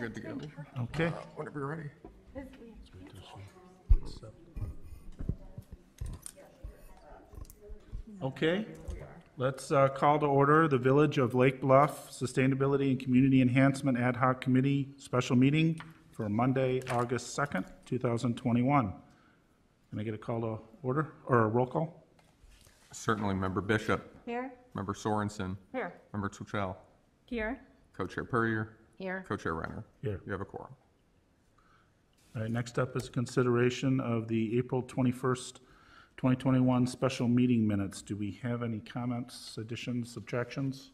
You're good to go. Okay. Whenever you're ready. Okay. Let's call to order the Village of Lake Bluff Sustainability and Community Enhancement Ad Hoc Committee special meeting for Monday, August 2nd, 2021. Can I get a call to order or a roll call? Certainly, Member Bishop. Here. Member Sorensen. Here. Member Tuchel. Here. Co-Chair Purrier. Here. Co-Chair Renner. Here. You have a quorum. All right, next up is consideration of the April 21st, 2021 special meeting minutes. Do we have any comments, additions, subtractions?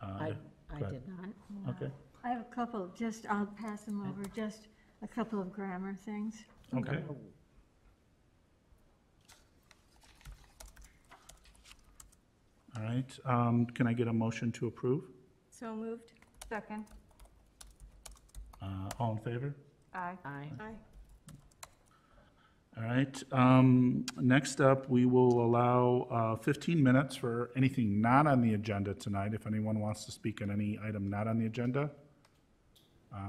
I did not. Okay. I have a couple, I'll pass them over, just a couple of grammar things. Okay. All right, can I get a motion to approve? So moved. Second. All in favor? Aye. Aye. All right, next up, we will allow 15 minutes for anything not on the agenda tonight, if anyone wants to speak on any item not on the agenda.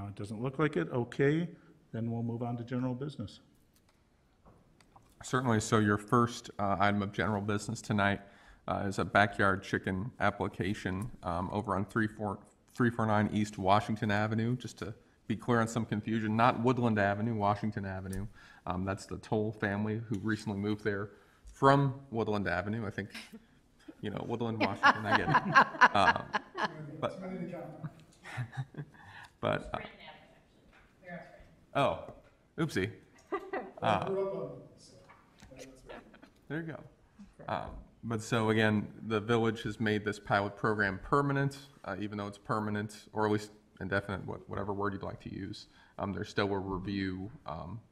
It doesn't look like it. Okay, then we'll move on to general business. Certainly. So your first item of general business tonight is a backyard chicken application over on 349 East Washington Avenue. Just to be clear on some confusion, not Woodland Avenue, Washington Avenue. That's the Toll family who recently moved there from Woodland Avenue. I think, you know, Woodland, Washington, I get it. But oh, oopsie. There you go. But so again, the village has made this pilot program permanent, even though it's permanent, or at least indefinite, whatever word you'd like to use. There's still a review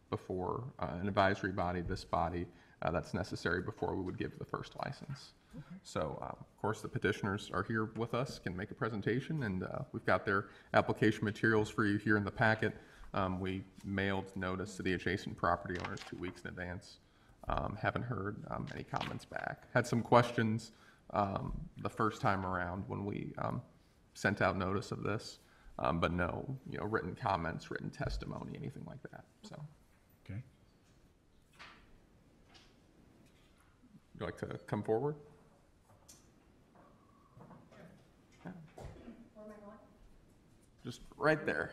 before an advisory body, this body, that's necessary before we would give the first license. So, of course, the petitioners are here with us, can make a presentation, and we've got their application materials for you here in the packet. We mailed notice to the adjacent property owners 2 weeks in advance. Haven't heard any comments back. Had some questions the first time around when we sent out notice of this, but no, written comments, written testimony, anything like that. So, Okay. would you like to come forward? Yeah. Just right there.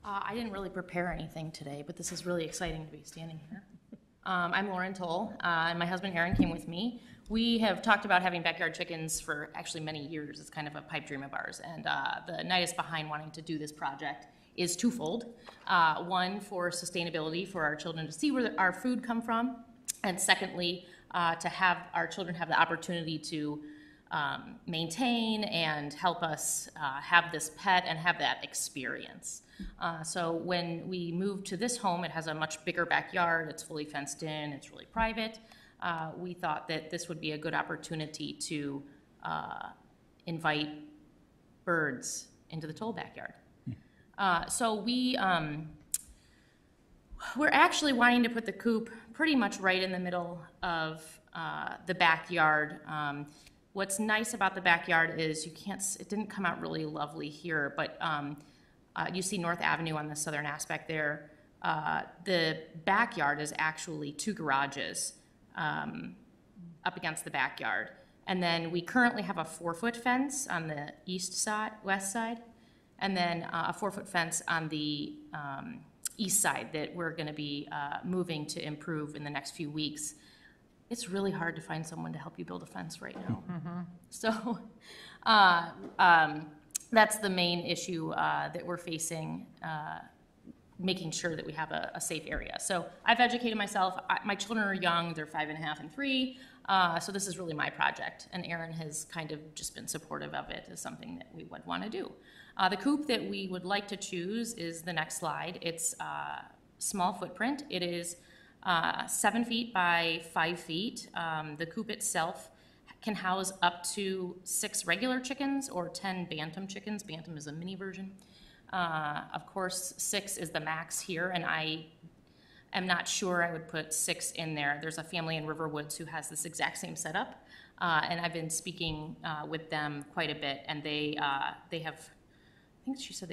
I didn't really prepare anything today, but this is really exciting to be standing here. I'm Lauren Toll, and my husband Aaron came with me. We have talked about having backyard chickens for actually many years. It's kind of a pipe dream of ours, and the nidus behind wanting to do this project is twofold. One, for sustainability, for our children to see where our food come from, and secondly, to have our children have the opportunity to maintain and help us have this pet and have that experience. So when we moved to this home, it has a much bigger backyard, it's fully fenced in, it's really private. We thought that this would be a good opportunity to invite birds into the Toll backyard. So we're actually wanting to put the coop pretty much right in the middle of the backyard. What's nice about the backyard is it didn't come out really lovely here, but you see North Avenue on the southern aspect there. The backyard is actually 2 garages up against the backyard. And then we currently have a 4-foot fence on the west side, and then a 4-foot fence on the east side that we're gonna be moving to improve in the next few weeks. It's really hard to find someone to help you build a fence right now. So that's the main issue that we're facing, making sure that we have a safe area. So I've educated myself. My children are young, they're 5.5 and 3, so this is really my project, and Aaron has kind of just been supportive of it as something that we would want to do. The coop that we would like to choose is the next slide. It's small footprint. It is 7 feet by 5 feet. The coop itself can house up to 6 regular chickens or 10 bantam chickens. Bantam is a mini version. Of course, 6 is the max here, and am not sure I would put 6 in there. There's a family in Riverwoods who has this exact same setup, and I've been speaking with them quite a bit, and they have, I think she said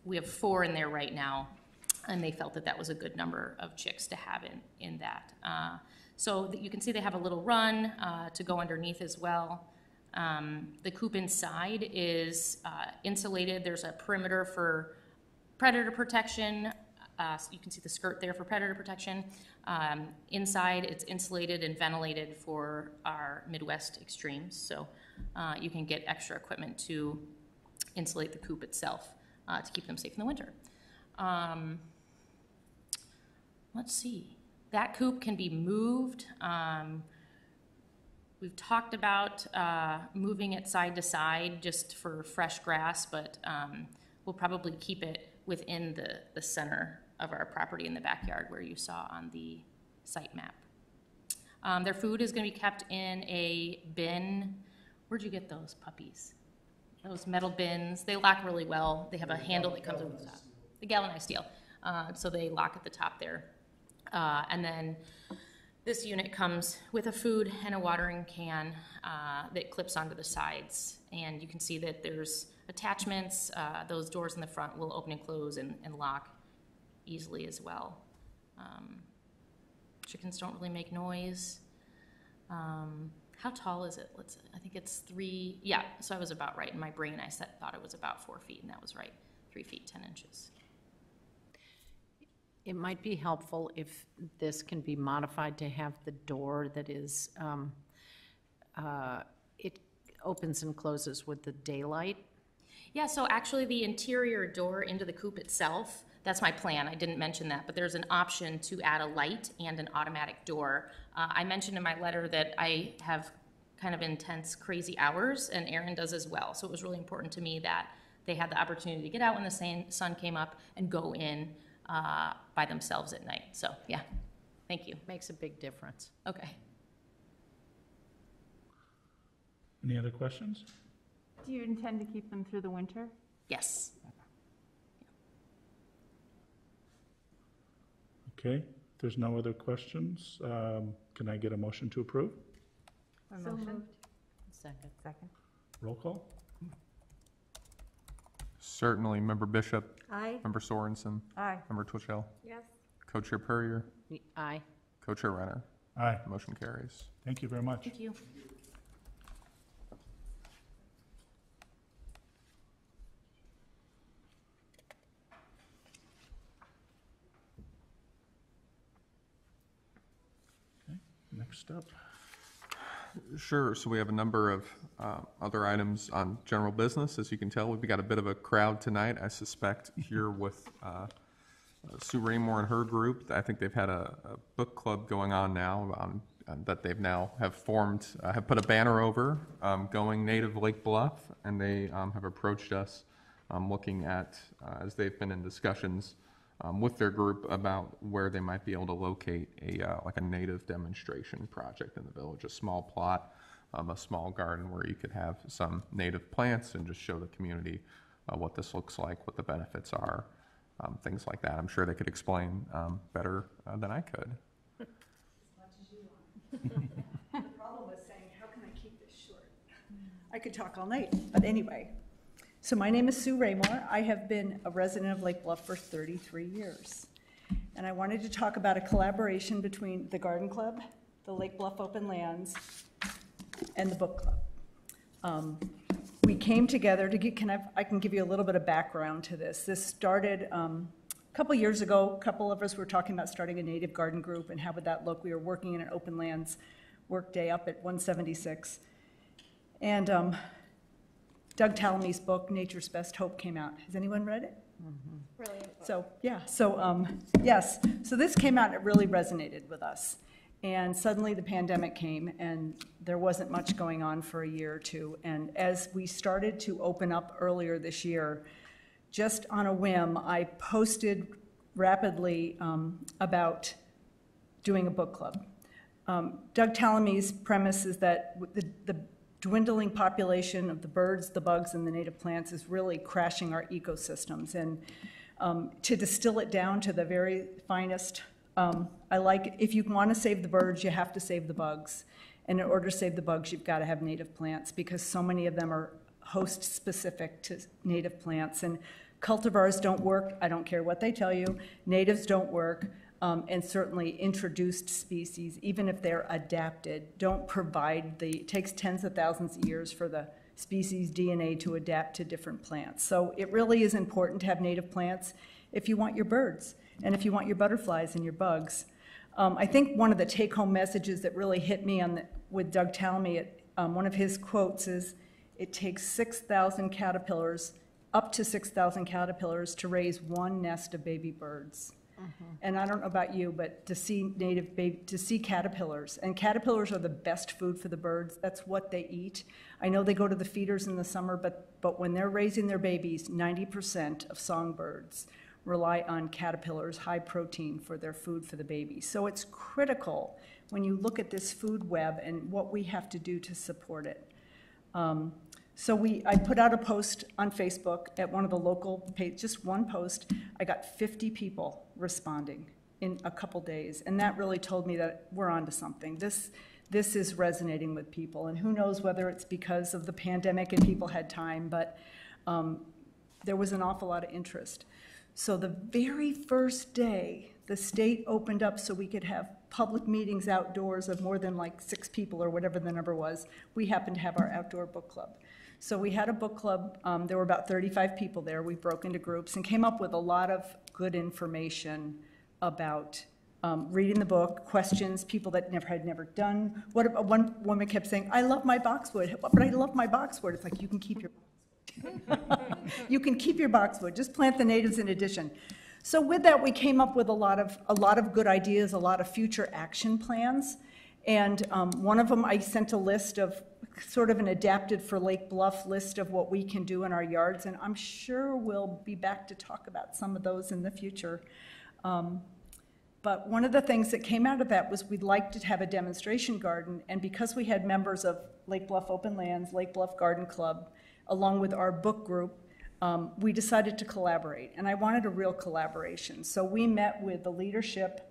we have 4 in there right now, and they felt that that was a good number of chicks to have in that. So that you can see they have a little run to go underneath as well. The coop inside is insulated. There's a perimeter for predator protection. So you can see the skirt there for predator protection. Inside, it's insulated and ventilated for our Midwest extremes. So you can get extra equipment to insulate the coop itself to keep them safe in the winter. Let's see. That coop can be moved. We've talked about moving it side to side just for fresh grass, but we'll probably keep it within the center of our property in the backyard where you saw on the site map. Their food is going to be kept in a bin. Where'd you get those puppies? Those metal bins. They lock really well. They have a handle that comes over the top. The galvanized steel. So they lock at the top there. And then this unit comes with a food and a watering can that clips onto the sides. And you can see that there's attachments. Those doors in the front will open and close and lock easily as well. Chickens don't really make noise. How tall is it? I think it's 3, yeah, so I was about right. In my brain, I thought it was about 4 feet, and that was right, 3 feet, 10 inches. It might be helpful if this can be modified to have the door that is, it opens and closes with the daylight. Yeah, so actually the interior door into the coop itself, that's my plan. I didn't mention that, but there's an option to add a light and an automatic door. I mentioned in my letter that I have kind of intense, crazy hours, and Aaron does as well. So it was really important to me that they had the opportunity to get out when the sun came up and go in by themselves at night. So yeah, thank you. Makes a big difference. Okay. Any other questions? Do you intend to keep them through the winter? Yes. Okay, if there's no other questions, can I get a motion to approve? A So motion? moved. Second. Second. Roll call? Certainly. Member Bishop, Aye. Member Sorensen, Aye. Member Twitchell, Yes. Co-Chair Purrier, Aye. Co-Chair Renner. Aye, Motion carries. thank you very much. Thank you. Next up. Sure. So we have a number of other items on general business. As you can tell, we've got a bit of a crowd tonight, I suspect, here with Sue Raymore and her group. I think they've had a book club going on now that they've now have formed, have put a banner over going native Lake Bluff, and they have approached us looking at, as they've been in discussions with their group about where they might be able to locate like a native demonstration project in the village, a small plot, a small garden where you could have some native plants and just show the community what this looks like, what the benefits are, things like that. I'm sure they could explain better than I could. As much as you want. The problem was saying, how can I keep this short? I could talk all night, but anyway. So my name is Sue Raymore. I have been a resident of Lake Bluff for 33 years. And I wanted to talk about a collaboration between the Garden Club, the Lake Bluff Open Lands, and the Book Club. We came together to get, I can give you a little bit of background to this. This started a couple years ago. A couple of us were talking about starting a native garden group and how would that look. We were working in an open lands work day up at 176. And Doug Tallamy's book, Nature's Best Hope, came out. Has anyone read it? Brilliant. So, yeah, so, yes. So this came out and it really resonated with us. And suddenly the pandemic came and there wasn't much going on for a year or two. And as we started to open up earlier this year, just on a whim, I posted rapidly about doing a book club. Doug Tallamy's premise is that the dwindling population of the birds, the bugs, and the native plants is really crashing our ecosystems. And to distill it down to the very finest I like, if you want to save the birds, you have to save the bugs. And in order to save the bugs, you've got to have native plants, because so many of them are host-specific to native plants. And cultivars don't work, I don't care what they tell you, natives don't work, and certainly introduced species, even if they're adapted, don't provide it takes tens of thousands of years for the species DNA to adapt to different plants. So it really is important to have native plants if you want your birds, and if you want your butterflies and your bugs. I think one of the take-home messages that really hit me with Doug Talmy, one of his quotes is, it takes 6,000 caterpillars, up to 6,000 caterpillars, to raise one nest of baby birds. And I don't know about you, but to see caterpillars, and caterpillars are the best food for the birds. That's what they eat. I know they go to the feeders in the summer, but when they're raising their babies, 90% of songbirds rely on caterpillars, high protein, for their food for the babies. So it's critical when you look at this food web and what we have to do to support it. I put out a post on Facebook at one of the local pages, just one post. I got 50 people responding in a couple days, and that really told me that we're onto something. This is resonating with people, and who knows whether it's because of the pandemic and people had time, but there was an awful lot of interest. So the very first day, the state opened up so we could have public meetings outdoors of more than like 6 people or whatever the number was. We happened to have our outdoor book club. So we had a book club. There were about 35 people there. We broke into groups and came up with a lot of good information about reading the book, questions, people that had never done. One woman kept saying, I love my boxwood, but I love my boxwood. It's like, you can keep your you can keep your boxwood, just plant the natives in addition. So with that, we came up with a lot of good ideas, a lot of future action plans. And one of them, I sent a list of, sort of an adapted for Lake Bluff list of what we can do in our yards, and I'm sure we'll be back to talk about some of those in the future. But one of the things that came out of that was we'd like to have a demonstration garden, and because we had members of Lake Bluff Open Lands, Lake Bluff Garden Club, along with our book group, we decided to collaborate, and I wanted a real collaboration. So we met with the leadership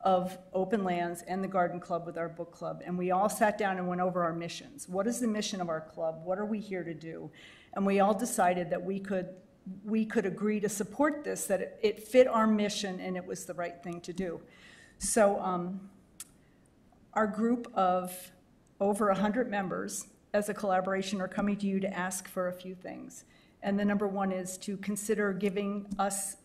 of Open Lands and the Garden Club with our book club, and we all sat down and went over our missions. What is the mission of our club? What are we here to do? And we all decided that we could agree to support this, that it fit our mission and it was the right thing to do. So our group of over 100 members as a collaboration are coming to you to ask for a few things. And the number one is to consider giving us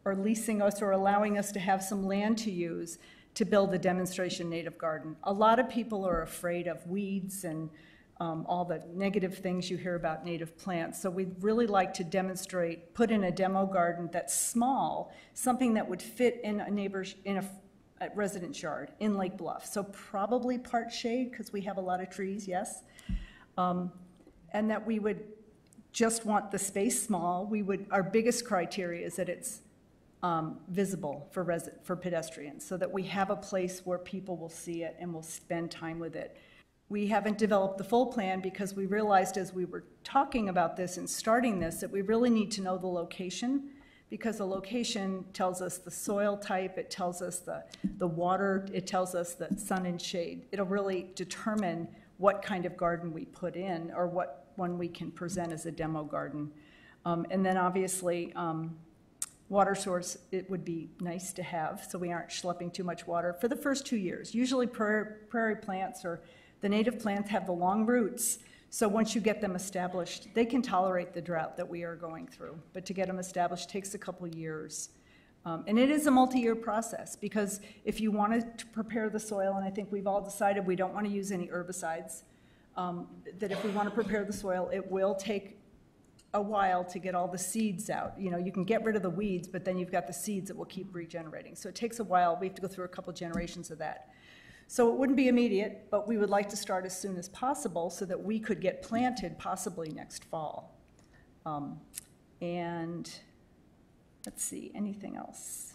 or leasing us or allowing us to have some land to use to build a demonstration native garden. A lot of people are afraid of weeds and all the negative things you hear about native plants. So we'd really like to demonstrate, put in a demo garden that's small, something that would fit in a resident's yard in Lake Bluff. So probably part shade, because we have a lot of trees, yes. And that we would just want the space small. Our biggest criteria is that it's visible for pedestrians, so that we have a place where people will see it and will spend time with it. We haven't developed the full plan because we realized as we were talking about this and starting this that we really need to know the location, because the location tells us the soil type, it tells us the water, it tells us the sun and shade. It'll really determine what kind of garden we put in or what one we can present as a demo garden. And then obviously, water source, it would be nice to have, so we aren't schlepping too much water for the first 2 years. Usually prairie plants or the native plants have the long roots, so once you get them established, they can tolerate the drought that we are going through. But to get them established takes a couple years. And it is a multi-year process, because if you wanted to prepare the soil, and I think we've all decided we don't want to use any herbicides, that if we want to prepare the soil, it will take a while to get all the seeds out. You know, you can get rid of the weeds, but then you've got the seeds that will keep regenerating. So it takes a while. We have to go through a couple generations of that. So it wouldn't be immediate, but we would like to start as soon as possible so that we could get planted possibly next fall. And let's see, anything else?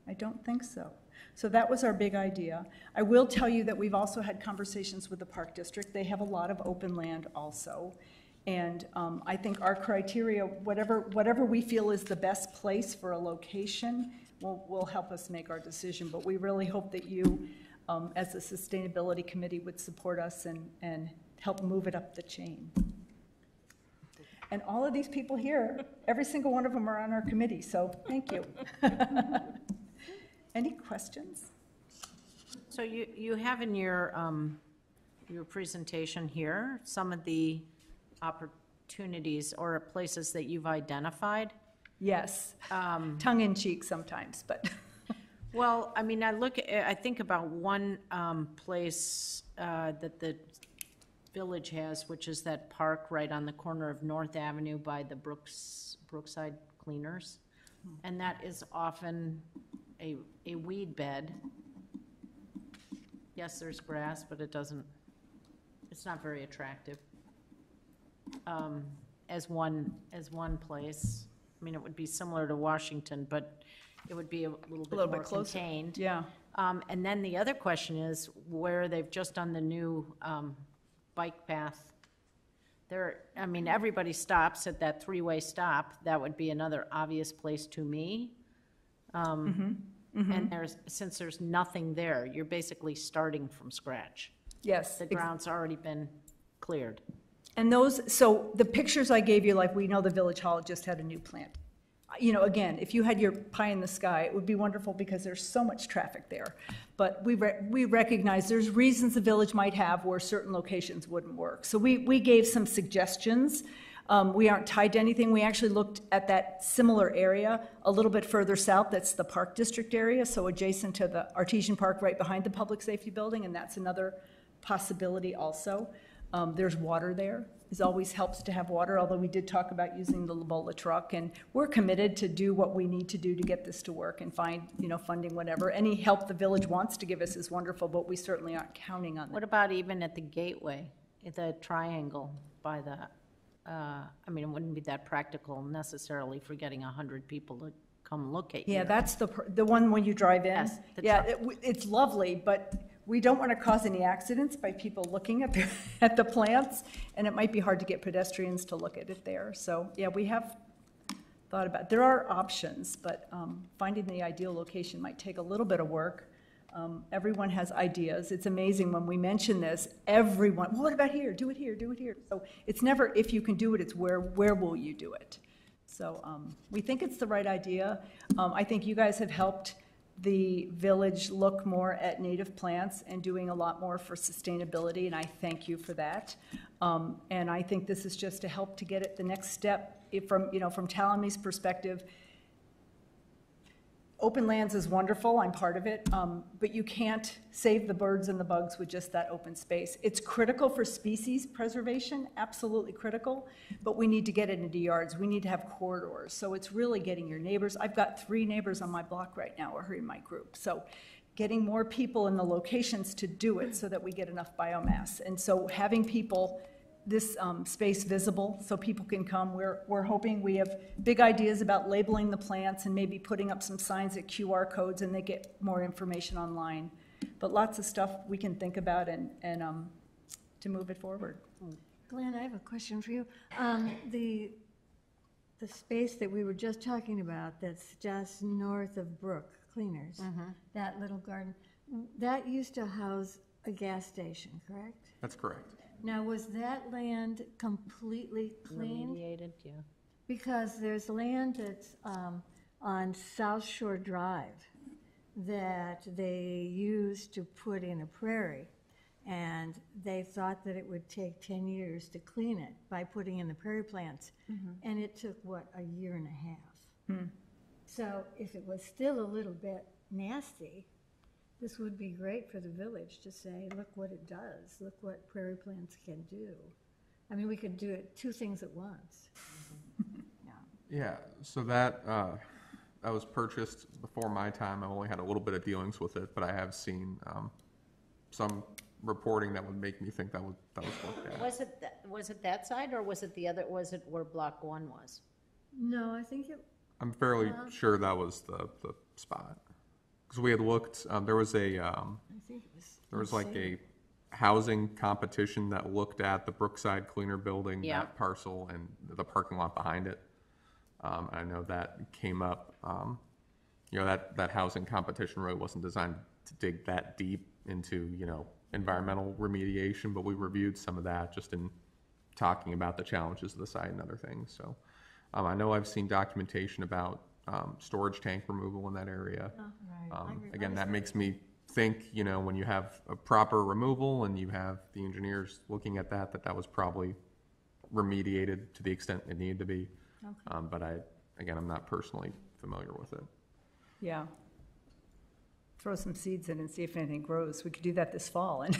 I don't think so. So that was our big idea. I will tell you that we've also had conversations with the Park District. They have a lot of open land also. And I think our criteria, whatever we feel is the best place for a location, will help us make our decision. But we really hope that you, as a sustainability committee, would support us and help move it up the chain. And all of these people here, every single one of them are on our committee, so thank you. Any questions? So you have in your presentation here some of the opportunities or places that you've identified. Yes, tongue in cheek sometimes, but. Well, I mean, I think about one place that the village has, which is that park right on the corner of North Avenue by the Brookside Cleaners. And that is often a weed bed. Yes, there's grass, but it's not very attractive. As one place. I mean, it would be similar to Washington, but it would be a little bit more closer. contained. Yeah. And then the other question is where they've just done the new bike path. I mean, everybody stops at that three-way stop. That would be another obvious place to me. And since there's nothing there, you're basically starting from scratch. Yes. The ground's already been cleared. And so the pictures I gave you, like we know the Village Hall just had a new plant. You know, again, if you had your pie in the sky, it would be wonderful because there's so much traffic there. But we recognize there's reasons the village might have where certain locations wouldn't work. So we gave some suggestions. We aren't tied to anything. We actually looked at that similar area a little bit further south. That's the Park District area, so adjacent to the Artesian Park right behind the Public Safety Building, and that's another possibility also. There's water there. It always helps to have water, although we did talk about using the Lobola truck, and we're committed to do what we need to do to get this to work and find, funding, whatever. Any help the village wants to give us is wonderful, but we certainly aren't counting on What that. about even at the gateway, at the triangle by the, I mean, it wouldn't be that practical necessarily for getting 100 people to come look at you. Yeah, that's the one when you drive in. Yes, the Yeah, truck. it's lovely, but we don't want to cause any accidents by people looking at the plants, and it might be hard to get pedestrians to look at it there. So, yeah, we have thought about, there are options, but finding the ideal location might take a little bit of work. Everyone has ideas. It's amazing when we mention this, everyone, well, what about here? Do it here, do it here. So it's never if you can do it, it's where will you do it? So we think it's the right idea. I think you guys have helped the village look more at native plants and doing a lot more for sustainability, and I thank you for that. And I think this is just to help to get it the next step. From Talamy's perspective, open lands is wonderful, I'm part of it, but you can't save the birds and the bugs with just that open space. It's critical for species preservation, absolutely critical, but we need to get it into yards. We need to have corridors. So it's really getting your neighbors. I've got 3 neighbors on my block right now who are in my group. So getting more people in the locations to do it so that we get enough biomass. And so having people this space visible so people can come. We're hoping, we have big ideas about labeling the plants and maybe putting up some signs at QR codes and they get more information online. But lots of stuff we can think about and to move it forward. Glenn, I have a question for you. The space that we were just talking about that's just north of Brook Cleaners, that little garden, that used to house a gas station, correct? That's correct. Now, was that land completely cleaned? Remediated, yeah. Because there's land that's on South Shore Drive that they used to put in a prairie. And they thought that it would take 10 years to clean it by putting in the prairie plants. And it took, what, a year and a half. So if it was still a little bit nasty, this would be great for the village to say, look what it does, look what prairie plants can do. I mean, we could do it 2 things at once. Yeah, so that was purchased before my time. I've only had a little bit of dealings with it, but I have seen some reporting that would make me think that was looked at. Was it that side, or was it the other, was it where Block 1 was? No, I think it, I'm fairly sure that was the spot. Because we had looked, there was a, I think it was. there was like a housing competition that looked at the Brookside Cleaner Building, Yeah. that parcel, and the parking lot behind it. I know that came up. that housing competition really wasn't designed to dig that deep into, environmental remediation, but we reviewed some of that just in talking about the challenges of the site and other things. So I know I've seen documentation about storage tank removal in that area. Again, that makes me think, when you have a proper removal and you have the engineers looking at that was probably remediated to the extent it needed to be. But I'm not personally familiar with it. Yeah. Throw some seeds in and see if anything grows. We could do that this fall. And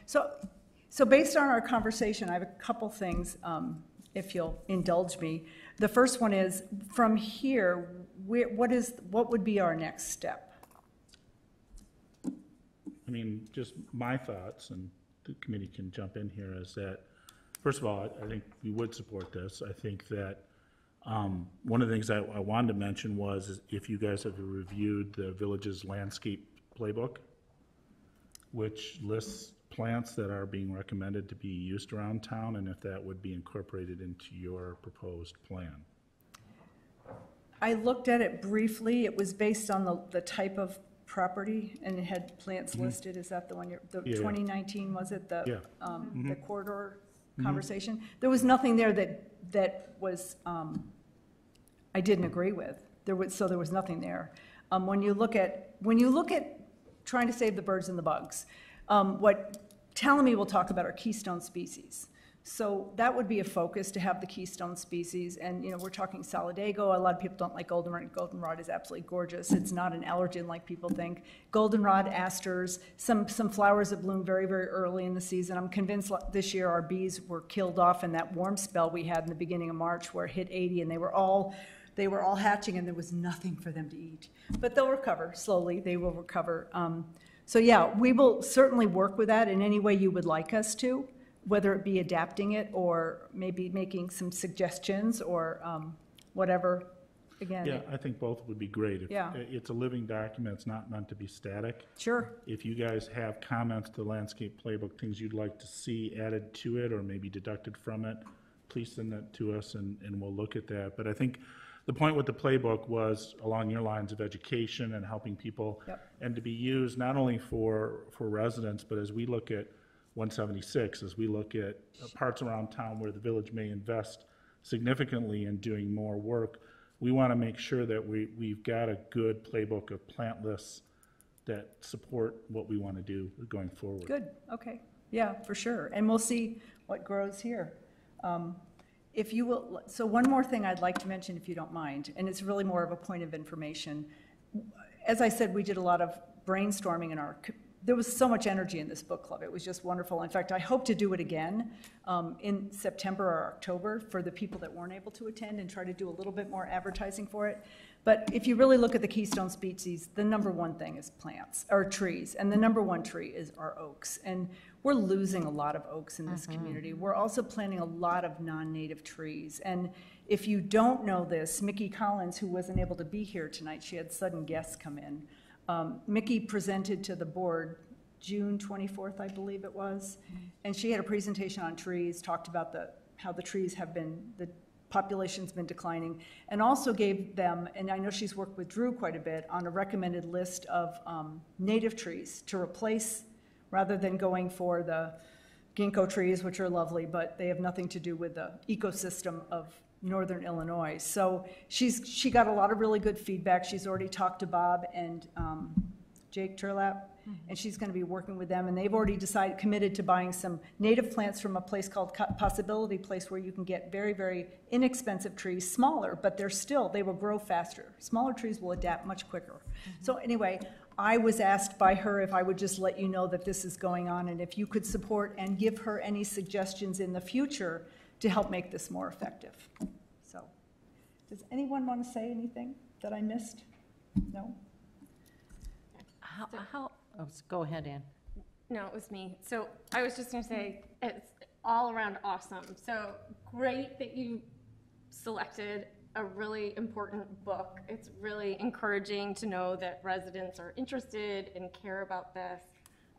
so based on our conversation, I have a couple things, if you'll indulge me. The first one is, from here, what would be our next step? I mean, just my thoughts, and the committee can jump in here, is that, first of all, I think we would support this. I think that one of the things I wanted to mention is if you guys have reviewed the village's landscape playbook, which lists plants that are being recommended to be used around town, and if that would be incorporated into your proposed plan. I looked at it briefly. It was based on the type of property, and it had plants listed. Is that the one the 2019, was it? The corridor conversation? There was nothing there that was, I didn't agree with. There was nothing there. When you look at trying to save the birds and the bugs, what Talamy will talk about are keystone species. So that would be a focus, to have the keystone species. And, we're talking solidago. A lot of people don't like goldenrod. Goldenrod is absolutely gorgeous. It's not an allergen like people think. Goldenrod, asters, some flowers that bloom very, very early in the season. I'm convinced this year our bees were killed off in that warm spell we had in the beginning of March, where it hit 80, and they were all hatching, and there was nothing for them to eat. But they'll recover slowly. They will recover. So yeah, we will certainly work with that in any way you would like us to, whether it be adapting it or maybe making some suggestions or whatever. Again. Yeah, I think both would be great. Yeah. It's a living document. It's not meant to be static. Sure. If you guys have comments to the landscape playbook, things you'd like to see added to it or maybe deducted from it, please send that to us and we'll look at that. But I think the point with the playbook was along your lines of education and helping people, and to be used not only for residents, but as we look at 176, as we look at parts around town where the village may invest significantly in doing more work, we want to make sure that we've got a good playbook of plant lists that support what we want to do going forward. Good, okay. Yeah, for sure. And we'll see what grows here. If you will, so one more thing I'd like to mention, if you don't mind, and it's really more of a point of information. As I said, we did a lot of brainstorming there was so much energy in this book club. It was just wonderful. In fact, I hope to do it again in September or October for the people that weren't able to attend, and try to do a little bit more advertising for it. But if you really look at the keystone species, the number one thing is plants, or trees, and the number one tree is our oaks. And we're losing a lot of oaks in this community. We're also planting a lot of non-native trees. And if you don't know this, Mickey Collins, who wasn't able to be here tonight, she had sudden guests come in. Mickey presented to the board June 24th, I believe it was, and she had a presentation on trees, talked about how the trees have been, the population's been declining, and also gave them, and I know she's worked with Drew quite a bit, on a recommended list of native trees to replace, rather than going for the ginkgo trees, which are lovely, but they have nothing to do with the ecosystem of Northern Illinois. So she got a lot of really good feedback. She's already talked to Bob and Jake Turlap, and she's going to be working with them. And they've already committed to buying some native plants from a place called Possibility Place, where you can get very, very inexpensive trees, smaller, but they will grow faster. Smaller trees will adapt much quicker. So anyway, I was asked by her if I would just let you know that this is going on, and if you could support and give her any suggestions in the future to help make this more effective. So, does anyone want to say anything that I missed? No? Go ahead, Ann. No, it was me. So I was just going to say, it's all around awesome. So great that you selected a really important book. It's really encouraging to know that residents are interested and care about this.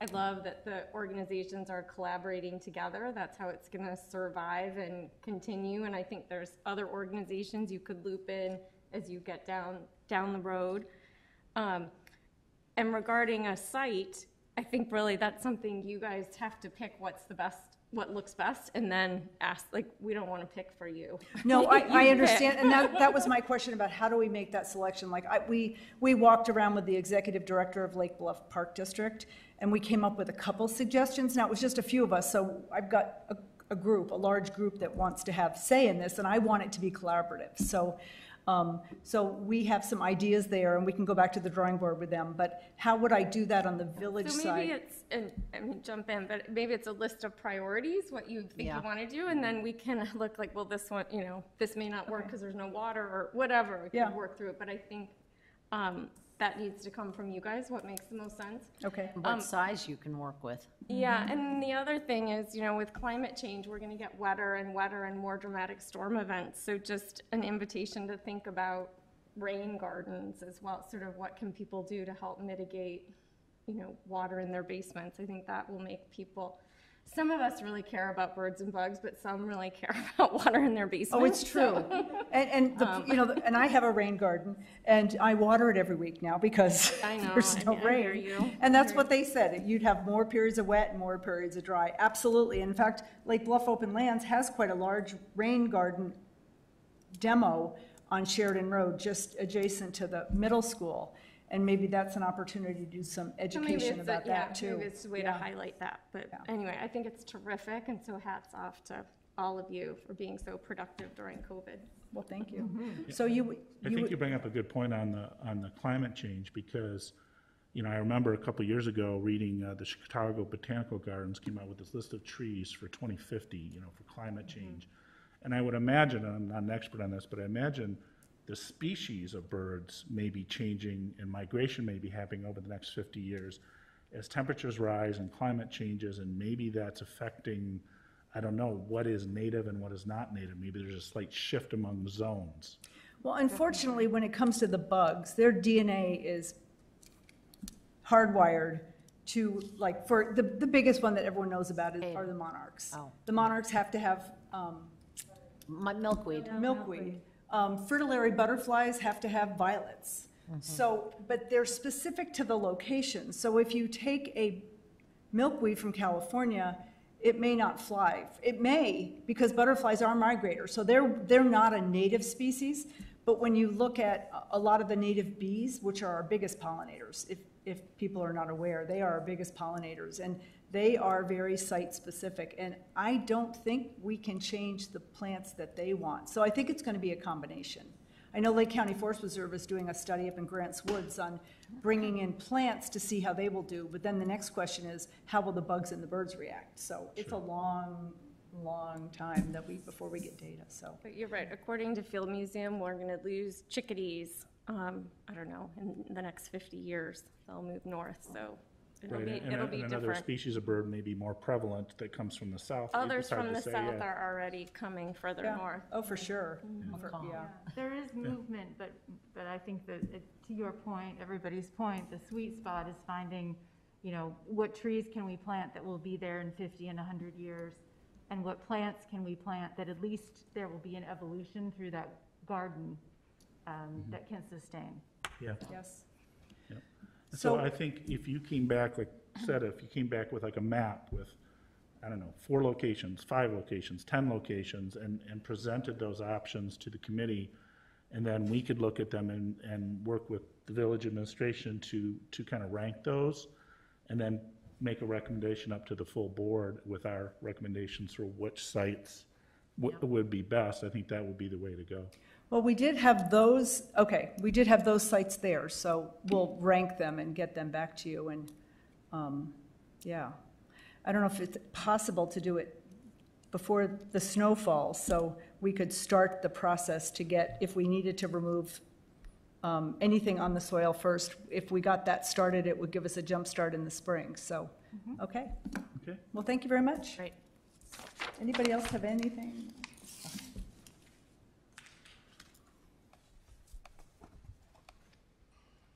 I love that the organizations are collaborating together. That's how it's going to survive and continue. And I think there's other organizations you could loop in as you get down the road. And regarding a site, I think really that's something you guys have to pick what looks best, and then ask, like, we don't want to pick for you. No, I You understand, pick. and that was my question about how do we make that selection? Like, we walked around with the executive director of Lake Bluff Park District, and we came up with a couple suggestions. Now, it was just a few of us, so I've got a large group that wants to have say in this, and I want it to be collaborative. So we have some ideas there, and we can go back to the drawing board with them, but how would I do that on the village side? So maybe it's, and I mean, jump in, but maybe it's a list of priorities, what you think Yeah. you want to do, and then we can look like, well, this one, this may not work because there's no water or whatever. We Yeah. can work through it, but I think that needs to come from you guys, what makes the most sense. Okay, What size you can work with. Yeah, and the other thing is, with climate change, we're going to get wetter and wetter and more dramatic storm events. So just an invitation to think about rain gardens as well, sort of what can people do to help mitigate, water in their basements. I think that will make people, some of us really care about birds and bugs, but some really care about water in their basements. oh, it's true. And I have a rain garden, and I water it every week now because I know, there's no I hear rain. you. And that's what they said, you'd have more periods of wet and more periods of dry. Absolutely. In fact, Lake Bluff Open Lands has quite a large rain garden demo on Sheridan Road, just adjacent to the middle school. And maybe that's an opportunity to do some So maybe education it's about that too. Maybe it's a way to Yeah. highlight that. But Yeah. anyway, I think it's terrific, and so hats off to all of you for being so productive during COVID. Well, thank you. So you I think you bring up a good point on the climate change, because, I remember a couple years ago reading the Chicago Botanical Gardens came out with this list of trees for 2050, for climate change. And I would imagine, and I'm not an expert on this, but I imagine the species of birds may be changing and migration may be happening over the next 50 years as temperatures rise and climate changes, and maybe that's affecting, I don't know, what is native and what is not native. Maybe there's a slight shift among zones. Well, unfortunately, when it comes to the bugs, their DNA is hardwired to, like, for the biggest one that everyone knows about are the monarchs. Oh. The monarchs have to have Milkweed. milkweed. Fritillary butterflies have to have violets. So, but they're specific to the location. So if you take a milkweed from California, it may not fly. It may, because butterflies are migrators, so they're not a native species. But when you look at a lot of the native bees, which are our biggest pollinators, if people are not aware, they are our biggest pollinators, and they are very site-specific. And I don't think we can change the plants that they want. So I think it's going to be a combination. I know Lake County Forest Reserve is doing a study up in Grants Woods on bringing in plants to see how they will do, but then the next question is, how will the bugs and the birds react? So it's a long time before we get data, so. But you're right, according to Field Museum, we're going to lose chickadees, I don't know, in the next 50 years. They'll move north, so it'll Right, be and another different. species of bird may be more prevalent that comes from the south. Others It's hard from to the say, south yeah. are already coming further Yeah. north. Oh, for sure. Yeah. There is movement, but I think that, to your point, everybody's point, the sweet spot is finding, what trees can we plant that will be there in 50 and 100 years? And what plants can we plant that at least there will be an evolution through that garden that can sustain? Yeah. Yes. So I think if you came back, like I said, if you came back with like a map with, I don't know, 4 locations, 5 locations, 10 locations, and presented those options to the committee, and then we could look at them and work with the village administration to kind of rank those, and then make a recommendation up to the full board with our recommendations for which sites would be best. I think that would be the way to go. Well, we did have those sites there, so we'll rank them and get them back to you, and, yeah. I don't know if it's possible to do it before the snow falls, so we could start the process to get, if we needed to remove anything on the soil first, if we got that started, it would give us a jump start in the spring, so, okay. Okay. Well, thank you very much. Great. Anybody else have anything?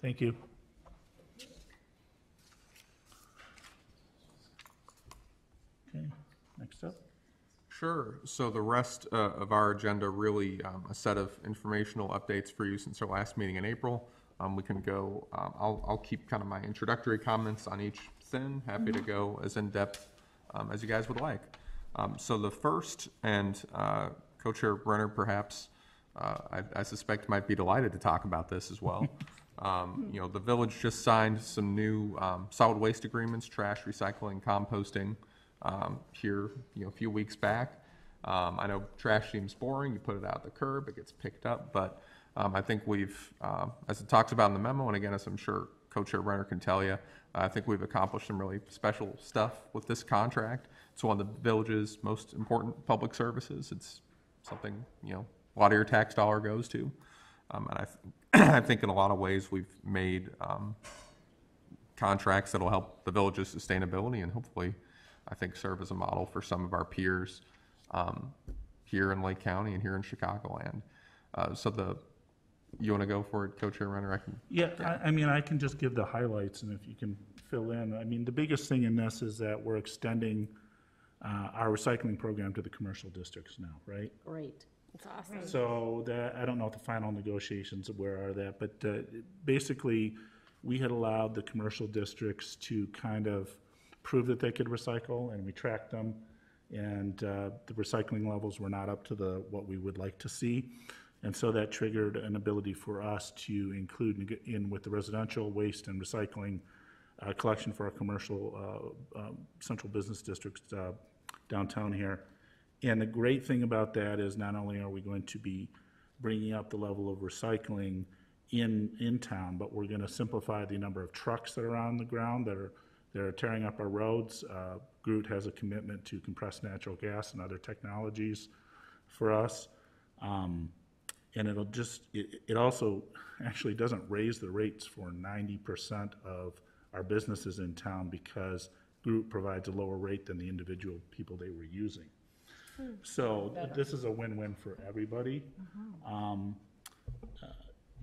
Thank you. Okay, next up. Sure. So the rest of our agenda, really a set of informational updates for you since our last meeting in April. We can go, I'll keep kind of my introductory comments on each thing. Happy to go as in-depth as you guys would like. So the first, and Co-Chair Brenner perhaps, I suspect might be delighted to talk about this as well. You know, the village just signed some new solid waste agreements, trash, recycling, composting, here, you know, a few weeks back. I know trash seems boring. You put it out the curb, it gets picked up, but I think we've, as it talks about in the memo, and again, as I'm sure Co-Chair Brenner can tell you, I think we've accomplished some really special stuff with this contract. It's one of the village's most important public services. It's something, you know, a lot of your tax dollar goes to. And I think in a lot of ways we've made contracts that'll help the village's sustainability and hopefully, I think, serve as a model for some of our peers here in Lake County and here in Chicagoland. You want to go for it, Co-Chair Renner? I can. Yeah, I mean, I can just give the highlights, and if you can fill in. I mean, the biggest thing in this is that we're extending our recycling program to the commercial districts now, right? Great. It's awesome. So that, I don't know what the final negotiations where are that, but basically, we had allowed the commercial districts to kind of prove that they could recycle, and we tracked them, and the recycling levels were not up to what we would like to see. And so that triggered an ability for us to include in with the residential waste and recycling collection for our commercial central business districts downtown here. And the great thing about that is not only are we going to be bringing up the level of recycling in town, but we're going to simplify the number of trucks that are on the ground that are tearing up our roads. Groot has a commitment to compressed natural gas and other technologies for us. And it'll just, it also actually doesn't raise the rates for 90% of our businesses in town because Groot provides a lower rate than the individual people they were using. So this is a win-win for everybody.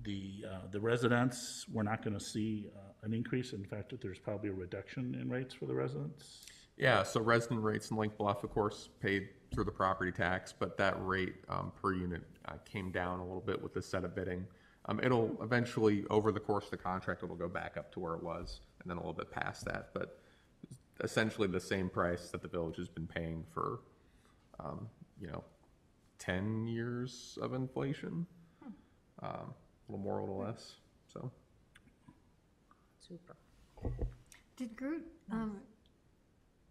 The residents, we're not going to see an increase. In fact, there's probably a reduction in rates for the residents. Yeah, so resident rates in Lake Bluff, of course, paid through the property tax, but that rate per unit came down a little bit with the set of bidding. It'll eventually, over the course of the contract, it'll go back up to where it was, and then a little bit past that, but essentially the same price that the village has been paying for, 10 years of inflation, a little more, a little less, so. Super. Did Groot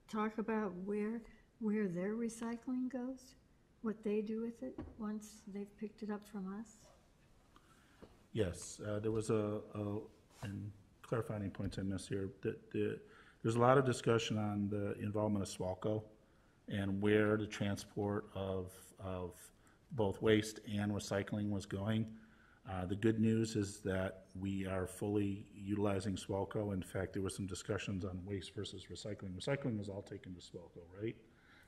talk about where their recycling goes? What they do with it once they've picked it up from us? Yes, there was and clarifying points I missed here, there's a lot of discussion on the involvement of SWALCO and where the transport of both waste and recycling was going. The good news is that we are fully utilizing SWALCO. In fact, there were some discussions on waste versus recycling. Recycling was all taken to SWALCO, right?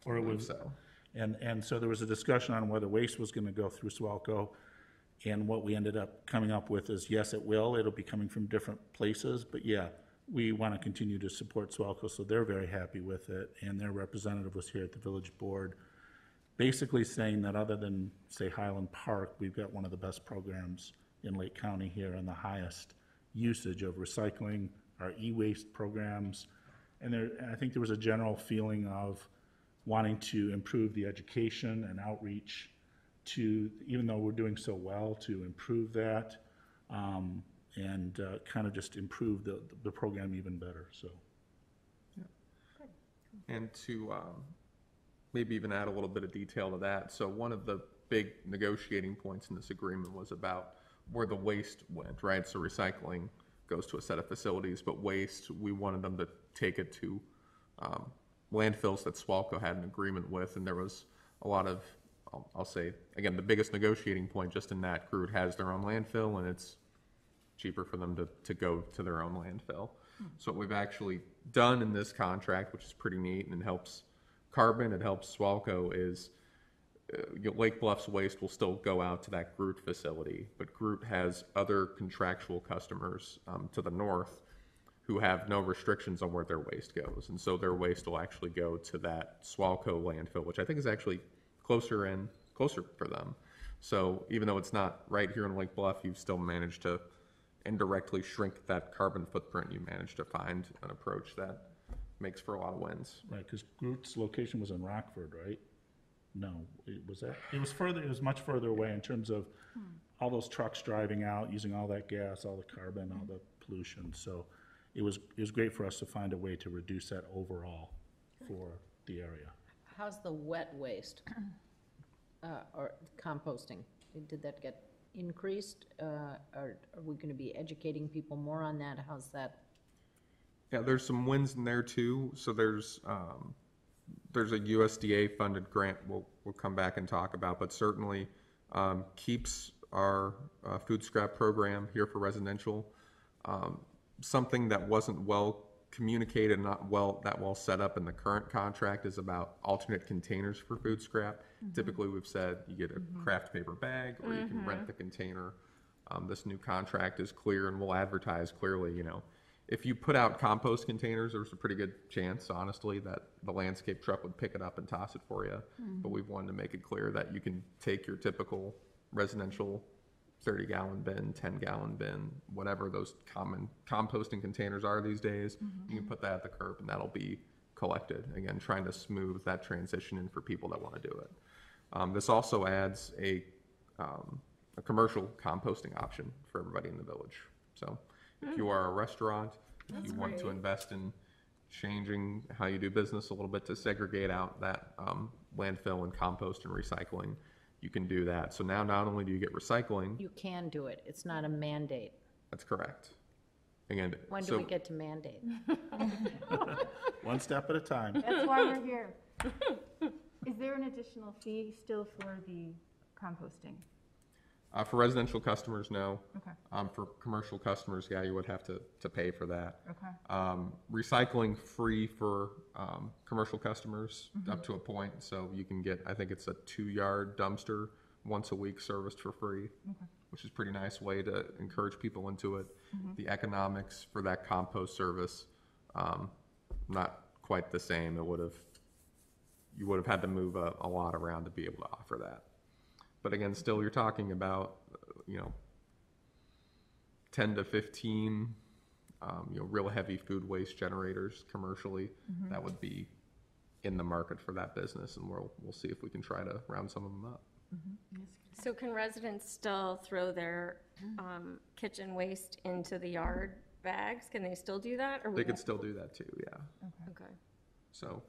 Or it was so. And so there was a discussion on whether waste was going to go through SWALCO. And what we ended up coming up with is, yes, it will. It'll be coming from different places. But yeah, we want to continue to support SWALCO, so they're very happy with it. And their representative was here at the village board, basically saying that other than, say, Highland Park, we've got one of the best programs in Lake County here and the highest usage of recycling, our e-waste programs. And I think there was a general feeling of wanting to improve the education and outreach to, even though we're doing so well, to improve that and kind of just improve the program even better, so. Yeah. And to maybe even add a little bit of detail to that. So one of the big negotiating points in this agreement was about where the waste went, right? So recycling goes to a set of facilities, but waste, we wanted them to take it to landfills that SWALCO had an agreement with, and there was a lot of, I'll say, again, the biggest negotiating point just in that Groot has their own landfill, and it's cheaper for them to go to their own landfill. So what we've actually done in this contract, which is pretty neat and helps Carbon, it helps SWALCO, is Lake Bluff's waste will still go out to that Groot facility, but Groot has other contractual customers to the north who have no restrictions on where their waste goes. And so their waste will actually go to that SWALCO landfill, which I think is actually closer for them. So even though it's not right here in Lake Bluff, you've still managed to indirectly shrink that carbon footprint. You managed to find an approach that makes for a lot of wins. Right, because Groot's location was in Rockford, right? No, it was that, it was further, it was much further away in terms of all those trucks driving out, using all that gas, all the carbon, all the pollution. So it was great for us to find a way to reduce that overall for the area. How's the wet waste, or composting? Did that get increased? Are we gonna be educating people more on that? How's that? Yeah, there's some wins in there too. So there's a USDA funded grant we'll come back and talk about, but certainly keeps our food scrap program here for residential. Something that wasn't well communicated, not that well set up in the current contract is about alternate containers for food scrap. Typically, we've said you get a craft paper bag or you can rent the container. This new contract is clear and we'll advertise clearly, you know. If you put out compost containers, there's a pretty good chance, honestly, that the landscape truck would pick it up and toss it for you. But we've wanted to make it clear that you can take your typical residential 30-gallon bin, 10-gallon bin, whatever those common composting containers are these days, you can put that at the curb and that'll be collected. Again, trying to smooth that transition in for people that want to do it. This also adds a commercial composting option for everybody in the village. So if you are a restaurant, if you want to invest in changing how you do business a little bit to segregate out that landfill and compost and recycling, you can do that. So now not only do you get recycling. You can do it. It's not a mandate. That's correct. Again, When do we get to mandate? One step at a time. That's why we're here. Is there an additional fee still for the composting? For residential customers, no. Okay. For commercial customers, yeah, you would have to pay for that. Okay. Recycling free for commercial customers up to a point. So you can get, I think it's a 2-yard dumpster once a week serviced for free, which is a pretty nice way to encourage people into it. The economics for that compost service, not quite the same. You would have had to move a lot around to be able to offer that. But again, still you're talking about, 10 to 15, real heavy food waste generators commercially that would be in the market for that business. And we'll see if we can try to round some of them up. So can residents still throw their kitchen waste into the yard bags? Can they still do that? Or They could still do that too, yeah. Okay. So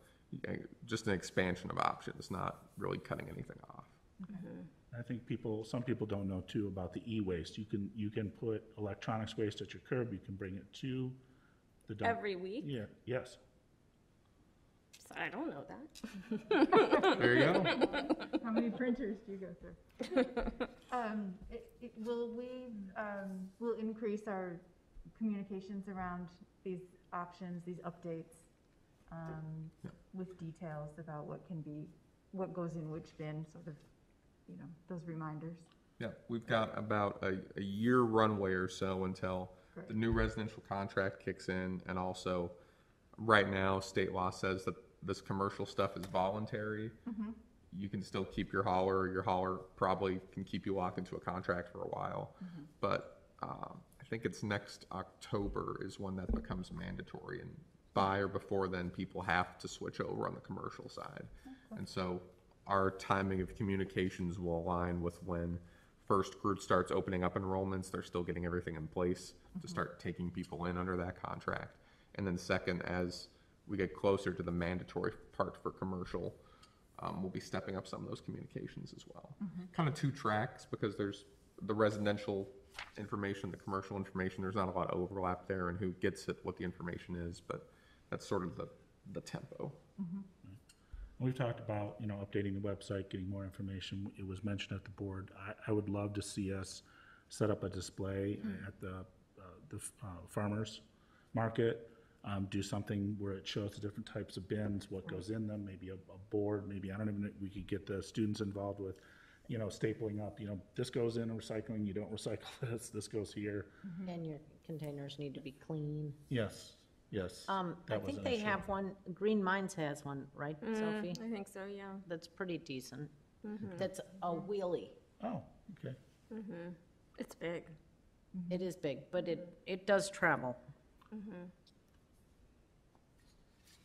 just an expansion of options, not really cutting anything off. I think some people don't know too about the e-waste. You can put electronics waste at your curb, you can bring it to the dump. Every week? Yeah, yes. So I don't know that. There you go. How many printers do you go through? We'll increase our communications around these options, these updates, with details about what goes in which bin, sort of, those reminders. Yeah, we've got about a year runway or so until the new residential contract kicks in, and also right now state law says that this commercial stuff is voluntary. You can still keep your hauler. Your hauler probably can keep you locked into a contract for a while, but I think it's next October is when that becomes mandatory, and by or before then people have to switch over on the commercial side. And so our timing of communications will align with when first group starts opening up enrollments. They're still getting everything in place to start taking people in under that contract. And then second, as we get closer to the mandatory part for commercial, we'll be stepping up some of those communications as well. Kind of 2 tracks, because there's the residential information, the commercial information. There's not a lot of overlap there and who gets it, what the information is, but that's sort of the tempo. We've talked about, updating the website, getting more information. It was mentioned at the board. I would love to see us set up a display at the farmers market, do something where it shows the different types of bins, what goes in them, maybe a board, maybe, I don't even know, we could get the students involved with, stapling up, this goes in recycling, you don't recycle this goes here. And your containers need to be clean. Yes. I That think was an they issue. have one, Green Minds has one, right, Sophie? I think so, yeah. That's pretty decent. that's a wheelie. Oh, okay. It's big. It is big, but it does travel.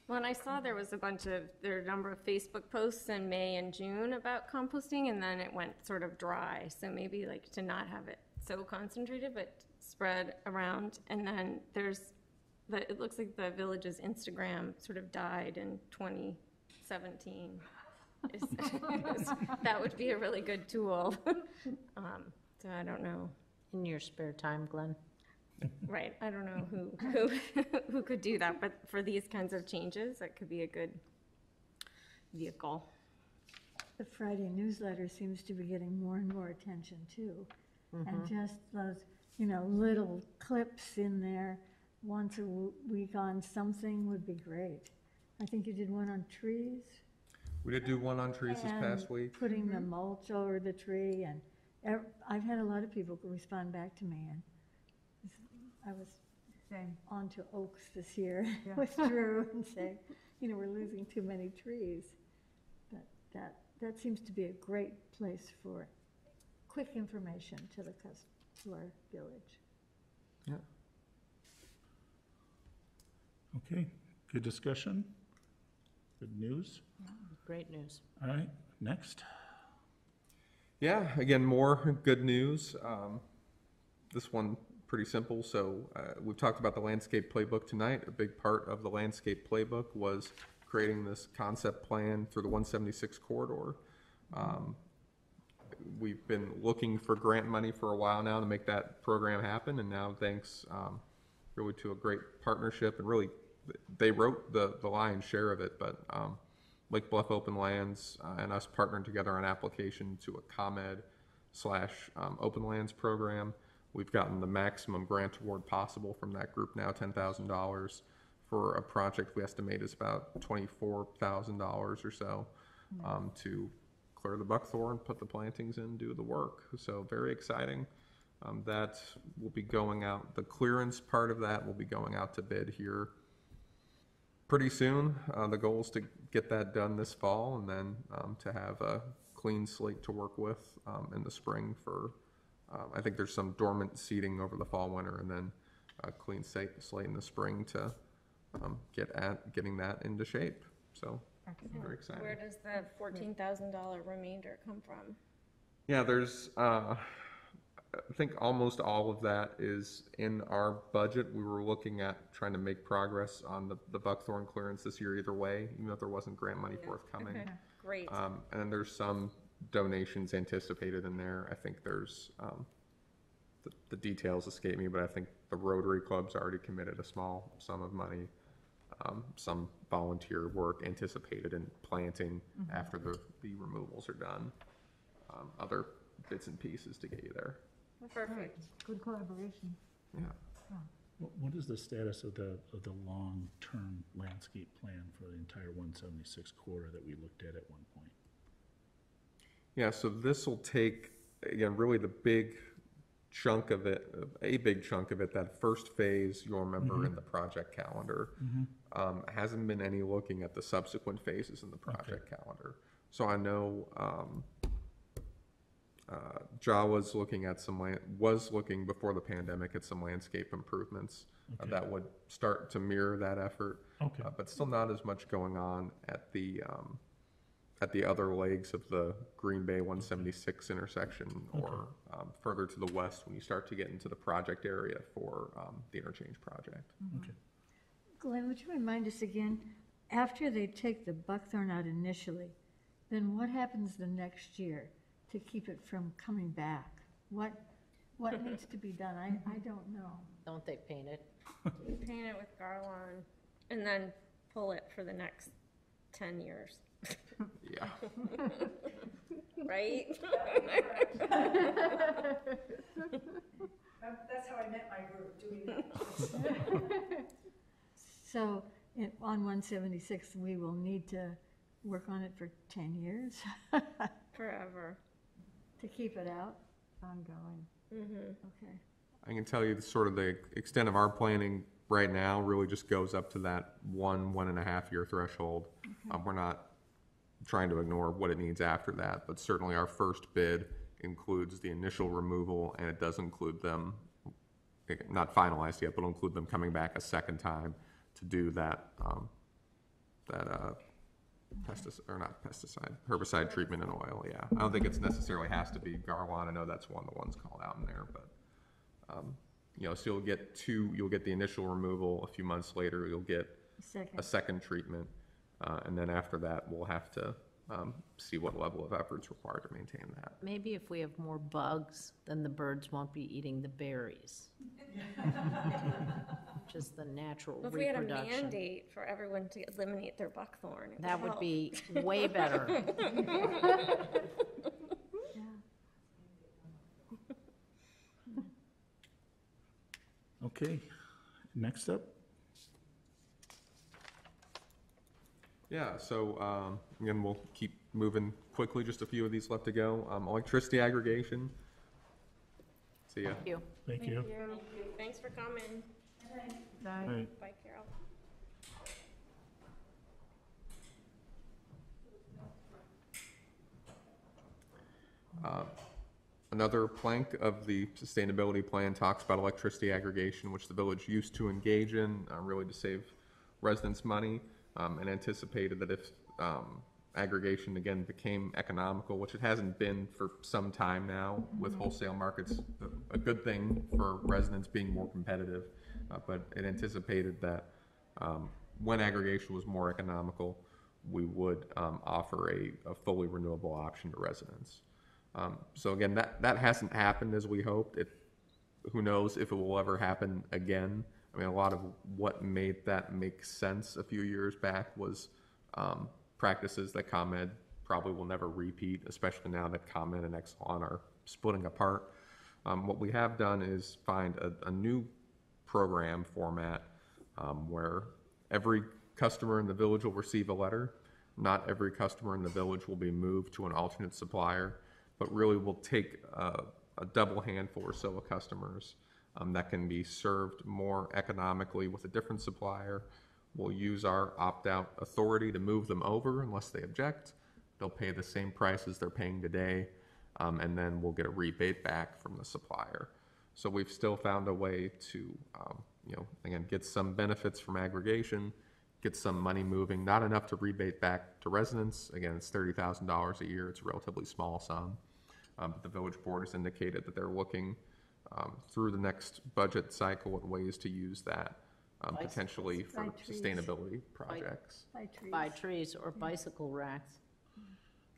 Well, and I saw there were a number of Facebook posts in May and June about composting, and then it went sort of dry. So maybe like to not have it so concentrated, but spread around. And then it looks like the village's Instagram sort of died in 2017. That would be a really good tool. So I don't know. In your spare time, Glenn? Right, I don't know who could do that, but for these kinds of changes, that could be a good vehicle. The Friday newsletter seems to be getting more and more attention too. And just those, little clips in there once a week on something would be great. I think you did one on trees. We did do one on trees this past and week. Putting the mulch over the tree, and I've had a lot of people respond back to me, and I was on to oaks this year with Drew and saying, we're losing too many trees. But that seems to be a great place for quick information to our village. Yeah. Okay, good discussion. Good news. Great news. All right, next. Yeah, again, more good news. This one pretty simple. So we've talked about the landscape playbook tonight. A big part of the landscape playbook was creating this concept plan through the 176 corridor. We've been looking for grant money for a while now to make that program happen, and now thanks really to a great partnership, and really they wrote the lion's share of it, but Lake Bluff Open Lands and us partnered together on application to a ComEd / Open Lands program. We've gotten the maximum grant award possible from that group now, $10,000 for a project we estimate is about $24,000 or so to clear the buckthorn, put the plantings in, do the work. So very exciting. That will be going out, the clearance part of that will be going out to bid here pretty soon. The goal is to get that done this fall, and then to have a clean slate to work with in the spring for, I think there's some dormant seeding over the fall, winter, and then a clean slate in the spring to getting that into shape. So very exciting. Where does the $14,000 remainder come from? Yeah, there's, I think almost all of that is in our budget. We were looking at trying to make progress on the buckthorn clearance this year either way, even if there wasn't grant money forthcoming. Okay, great. And then there's some donations anticipated in there. I think there's, the details escape me, but I think the Rotary Club's already committed a small sum of money. Some volunteer work anticipated in planting after the removals are done. Other bits and pieces to get you there. Perfect. Good collaboration. Yeah. What is the status of the long-term landscape plan for the entire 176 corridor that we looked at one point? Yeah, so this will take, again, really the big chunk of it, that first phase, you'll remember in the project calendar. Hasn't been any looking at the subsequent phases in the project calendar. So I know JA was looking at was looking before the pandemic at some landscape improvements that would start to mirror that effort. But still not as much going on at the other legs of the Green Bay 176 intersection or further to the west when you start to get into the project area for the interchange project. Glenn, would you remind us again, after they take the buckthorn out initially, then what happens the next year to keep it from coming back? What needs to be done? I don't know. Don't they paint it? You paint it with Garland and then pull it for the next 10 years. Yeah. Right? That's how I met my group, doing that. So on 176, we will need to work on it for 10 years Forever. to keep it out. Ongoing. Okay. I can tell you the extent of our planning right now really just goes up to that 1.5 year threshold. We're not trying to ignore what it needs after that, but certainly our first bid includes the initial removal, and it does include them, not finalized yet, but it'll include them coming back a second time to do that, herbicide treatment in oil, yeah. I don't think it's necessarily has to be Garwan. I know that's one of the ones called out in there, but, you know, so you'll get the initial removal. A few months later, you'll get a second treatment, and then after that, we'll have to see what level of effort's required to maintain that. Maybe if we have more bugs, then the birds won't be eating the berries. Just the natural If we had a reproduction. mandate for everyone to eliminate their buckthorn, it That would help. be way better. Okay, next up. Yeah, so again, we'll keep moving quickly. Just a few of these left to go. Electricity aggregation. See ya. Thank you. Thank you. Thanks for coming. All right. Bye, Carol. Another plank of the sustainability plan talks about electricity aggregation, which the village used to engage in, really to save residents money, and anticipated that if aggregation again became economical, which it hasn't been for some time now with wholesale markets, a good thing for residents being more competitive, but it anticipated that when aggregation was more economical, we would offer a fully renewable option to residents. So again, that hasn't happened as we hoped. Who knows if it will ever happen again. I mean, a lot of what made that make sense a few years back was practices that ComEd probably will never repeat, especially now that ComEd and Exelon are splitting apart. What we have done is find a new program format where every customer in the village will receive a letter. Not every customer in the village will be moved to an alternate supplier, but really we'll take a double handful or so of customers that can be served more economically with a different supplier. We'll use our opt-out authority to move them over unless they object. They'll pay the same price as they're paying today, and then we'll get a rebate back from the supplier. So we've still found a way to, you know, again, get some benefits from aggregation, get some money moving, not enough to rebate back to residents. Again, it's $30,000 a year. It's a relatively small sum. But the village board has indicated that they're looking through the next budget cycle at ways to use that potentially for sustainability projects. Buy trees or bicycle racks.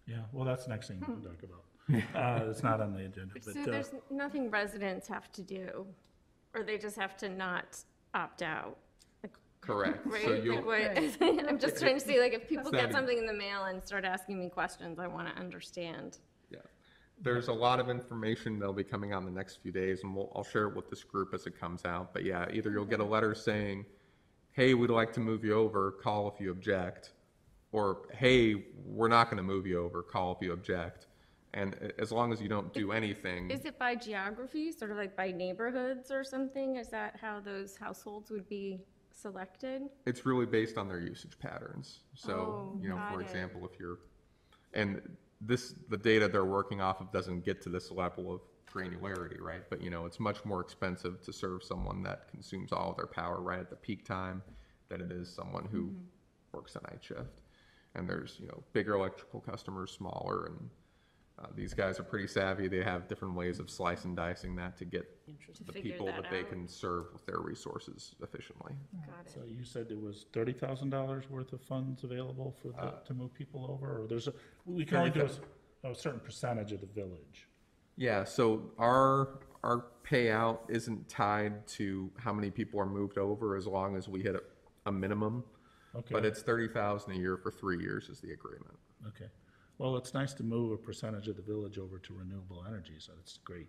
Yeah, well, that's the next thing we'll talk about. It's not on the agenda, So but there's nothing residents have to do, or they just have to not opt out, Correct. right? So you'll, Like what, I'm just trying to see, like, if people get Savvy. something in the mail and start asking me questions, I want to understand. yeah, there's a lot of information that'll be coming on the next few days, and I'll share it with this group as it comes out. But yeah, either you'll get a letter saying, "Hey, we'd like to move you over. Call if you object," or "Hey, we're not going to move you over. Call if you object." And as long as you don't do anything, Is it by geography, sort of like by neighborhoods or something? Is that how those households would be selected? it's really based on their usage patterns. So, Oh, you know, got for it. example, if you're, and the data they're working off of doesn't get to this level of granularity, right? But, you know, it's much more expensive to serve someone that consumes all of their power right at the peak time than it is someone who works a night shift. And there's, you know, bigger electrical customers, smaller, and these guys are pretty savvy. They have different ways of slicing and dicing that to get to the figure people that that they out. can serve with their resources efficiently. Got it. so you said there was $30,000 worth of funds available for to move people over, or we can only do a certain percentage of the village. Yeah, so our payout isn't tied to how many people are moved over as long as we hit a minimum. Okay. But it's $30,000 a year for 3 years is the agreement. Okay. Well, it's nice to move a percentage of the village over to renewable energy, so that's great.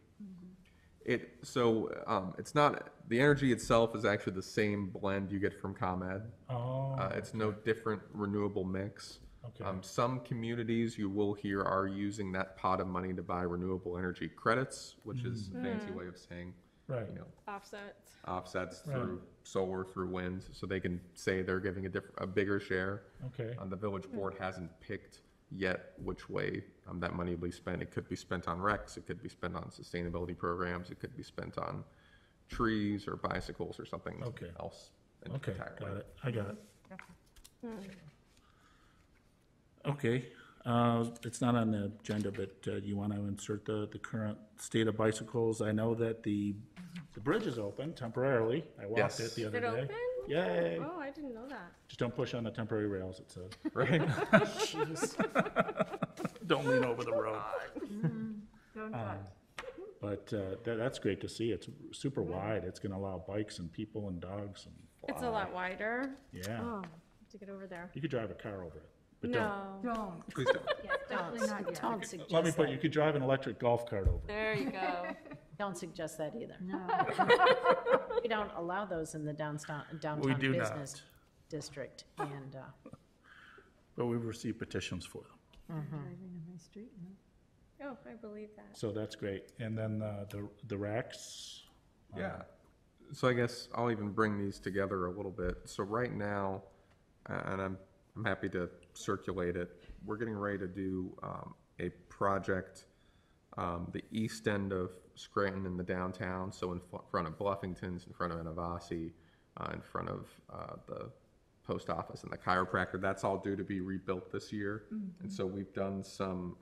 It's not, the energy itself is actually the same blend you get from ComEd. Oh, It's no different renewable mix. okay. Some communities you will hear are using that pot of money to buy renewable energy credits, which is a fancy way of saying, Right. you know, Offsets. offsets through solar, through wind, so they can say they're giving a bigger share. Okay. The village board hasn't picked yet which way that money will be spent. It could be spent on recs, it could be spent on sustainability programs, it could be spent on trees or bicycles or something Okay. else Okay, entirely. got it, I got it. Okay, it's not on the agenda, but you want to insert the current state of bicycles? I know that the bridge is open temporarily. I walked Yes. it the Is other it day. open? Yay! Oh, I didn't know that. Just don't push on the temporary rails, it said. Right? Don't lean over the road. Don't touch. But that's great to see. It's super wide. It's going to allow bikes and people and dogs and It's a lot wider. yeah. Oh, have to get over there. You could drive a car over it, but don't. No. Don't, Please don't. especially not yet. Don't suggest Let me put. You that. could drive an electric golf cart over it. There you go. Don't suggest that either. No. We don't allow those in the downtown We do business not. district, and, But we've received petitions for them, Driving on my street, no. Oh, I believe that. so that's great. And then the racks. Yeah. So I guess I'll even bring these together a little bit. So right now, and I'm happy to circulate it, we're getting ready to do a project, the east end of Scranton in the downtown, so in front of Bluffington's, in front of Anavasi, in front of the post office and the chiropractor. That's all due to be rebuilt this year. And so we've done some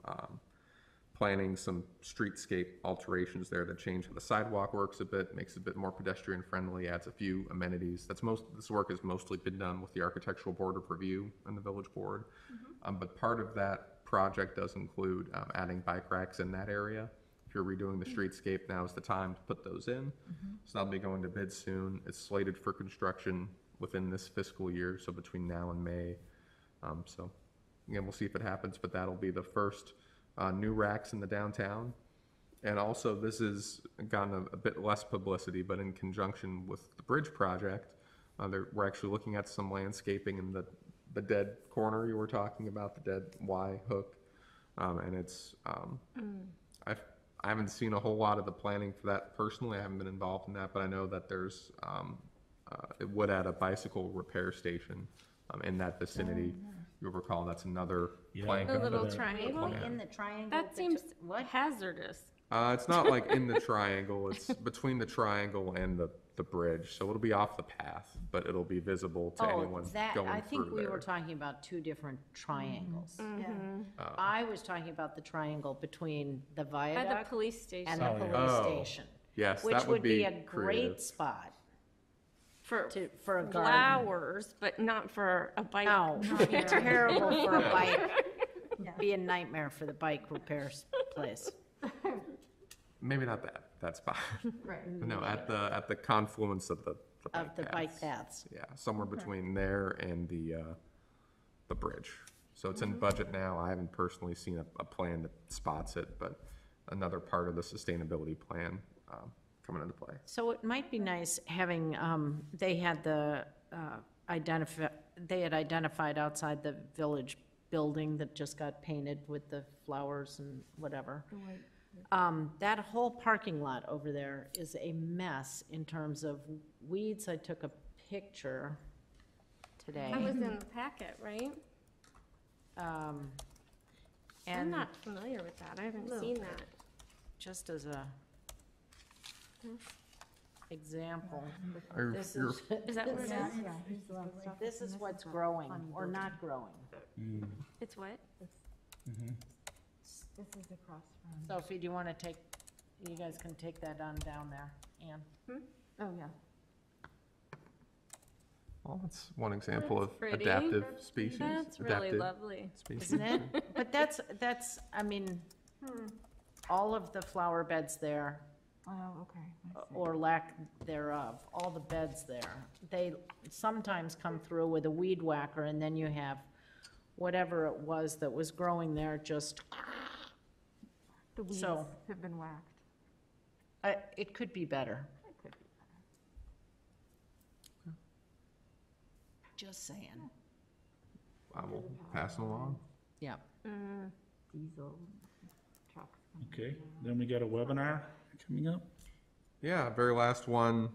planning, some streetscape alterations there to change how the sidewalk works a bit, makes it a bit more pedestrian friendly, adds a few amenities. This work has mostly been done with the Architectural Board of Review and the Village Board. But part of that project does include adding bike racks in that area. If you're redoing the streetscape, now is the time to put those in. So that'll be going to bid soon. It's slated for construction within this fiscal year, so between now and May. So again, we'll see if it happens, but that'll be the first new racks in the downtown. And also, this has gotten a bit less publicity, but in conjunction with the bridge project, we're actually looking at some landscaping in the dead corner you were talking about, the dead Y hook. And it's, I haven't seen a whole lot of the planning for that personally. I haven't been involved in that, but I know that there's, it would add a bicycle repair station in that vicinity. You'll recall that's another Yeah. plank. The Remember little that. triangle? Yeah. in the triangle. That seems What? hazardous. It's not like in the triangle, it's between the triangle and the bridge, so it'll be off the path, but it'll be visible to anyone that, going I think through we there. were talking about two different triangles. Yeah. I was talking about the triangle between the By the viaduct police station. and the Oh, yeah. police Oh, station. Yes, Which that would be a creative. great spot For for a garden. flowers, but not for a bike. No, terrible for a bike. Yeah. Be a nightmare for the bike repair place. Maybe not that spot. Right. No, at the confluence of the Of the bike paths. paths. Yeah, somewhere between there and the bridge. So it's in budget now. I haven't personally seen a plan that spots it, but another part of the sustainability plan coming into play. So it might be nice having, they had identified outside the village building that just got painted with the flowers and whatever. That whole parking lot over there is a mess in terms of weeds. I took a picture today. That was in the packet, right? I'm And not familiar with that. I haven't seen that. just as a example, Are this your- is, Is that what it is? Yeah, here's a lot of stuff. this is what's growing or not growing. It's what? This is across from, Sophie, do you want to take, you guys can take that on down there, Ann? oh, yeah. Well, that's one example of pretty. adaptive species. That's really adaptive lovely. species. Isn't it? But that's, I mean, all of the flower beds there, Oh, okay. I see. or lack thereof, all the beds there, they sometimes come through with a weed whacker, and then you have whatever it was that was growing there, just, The weeds so- have been whacked. it could be better. It could be better. Just saying. I will pass it along. Yeah. Diesel trucks. Okay, then we got a webinar coming up. Yeah, very last one,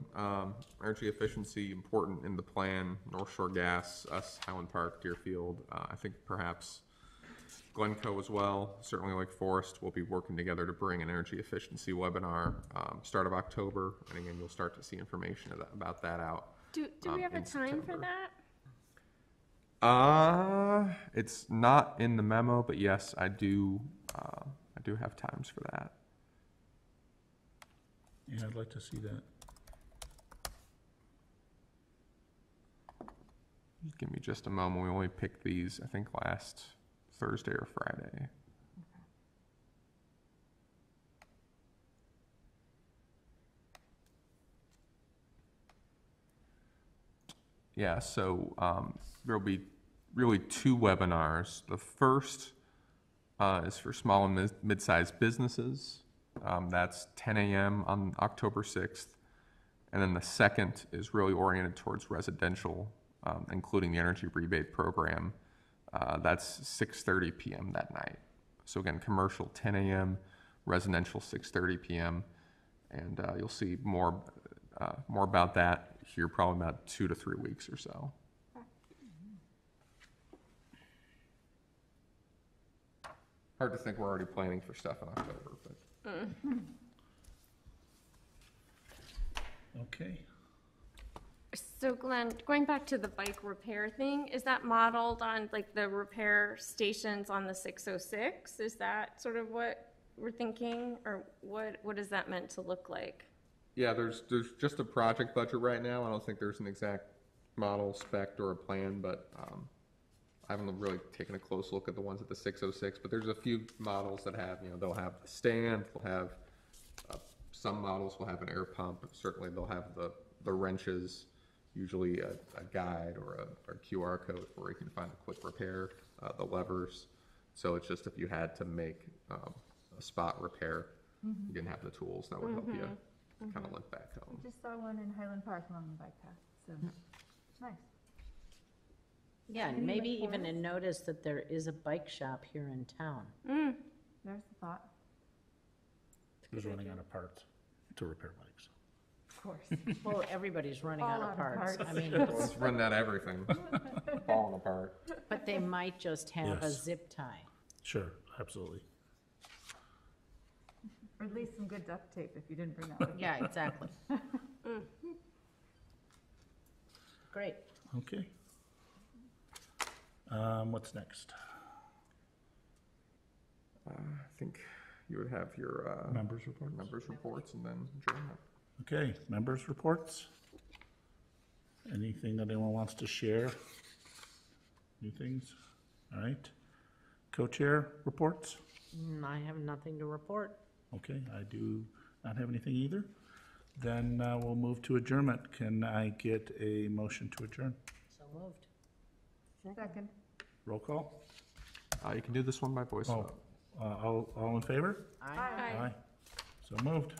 energy efficiency important in the plan, North Shore Gas, us, Highland Park, Deerfield. I think perhaps Glencoe as well, certainly Lake Forest, will be working together to bring an energy efficiency webinar, start of October. And again, you'll start to see information about that out. Do we have a in time for September. that? It's not in the memo, but yes, I do have times for that. Yeah, I'd like to see that. Give me just a moment. We only picked these, I think, last Thursday or Friday. Yeah, so there'll be really 2 webinars. The first is for small and mid-sized businesses. That's 10 a.m. on October 6th. And then the second is really oriented towards residential, including the energy rebate program. That's 6:30 p.m. that night. So again, commercial 10 a.m., residential 6:30 p.m. And you'll see more about that here probably about 2 to 3 weeks or so. Hard to think we're already planning for stuff in October, but. Okay. So Glenn, going back to the bike repair thing, is that modeled on like the repair stations on the 606? Is that sort of what we're thinking, or what is that meant to look like? Yeah, there's just a project budget right now. I don't think there's an exact model, spec, or a plan, but I haven't really taken a close look at the ones at the 606, but there's a few models that have, they'll have the stand, they'll have, some models will have an air pump, certainly they'll have the wrenches, usually a guide or a QR code where you can find a quick repair, the levers. So it's just if you had to make a spot repair, you didn't have the tools, that would help you kind of limp back home. I just saw one in Highland Park along the bike path, so, nice. Yeah, and maybe even a notice that there is a bike shop here in town. There's the thought, Who's running out of parts to repair bikes? of course. Well, everybody's running All out of parts. I mean, Let's run out of everything, falling apart. but they might just have a Yes. zip tie. Sure, absolutely. Or at least some good duct tape if you didn't bring that with you. Yeah, exactly. Great. Okay. What's next? I think you would have your Members reports? members reports and then adjournment. Okay, members reports? Anything that anyone wants to share? New things? All right. Co-chair reports? I have nothing to report. Okay, I do not have anything either. Then we'll move to adjournment. Can I get a motion to adjourn? So moved. Second. Roll call? You can do this one by voice Oh, vote. all in favor? Aye. Aye. Aye. So moved.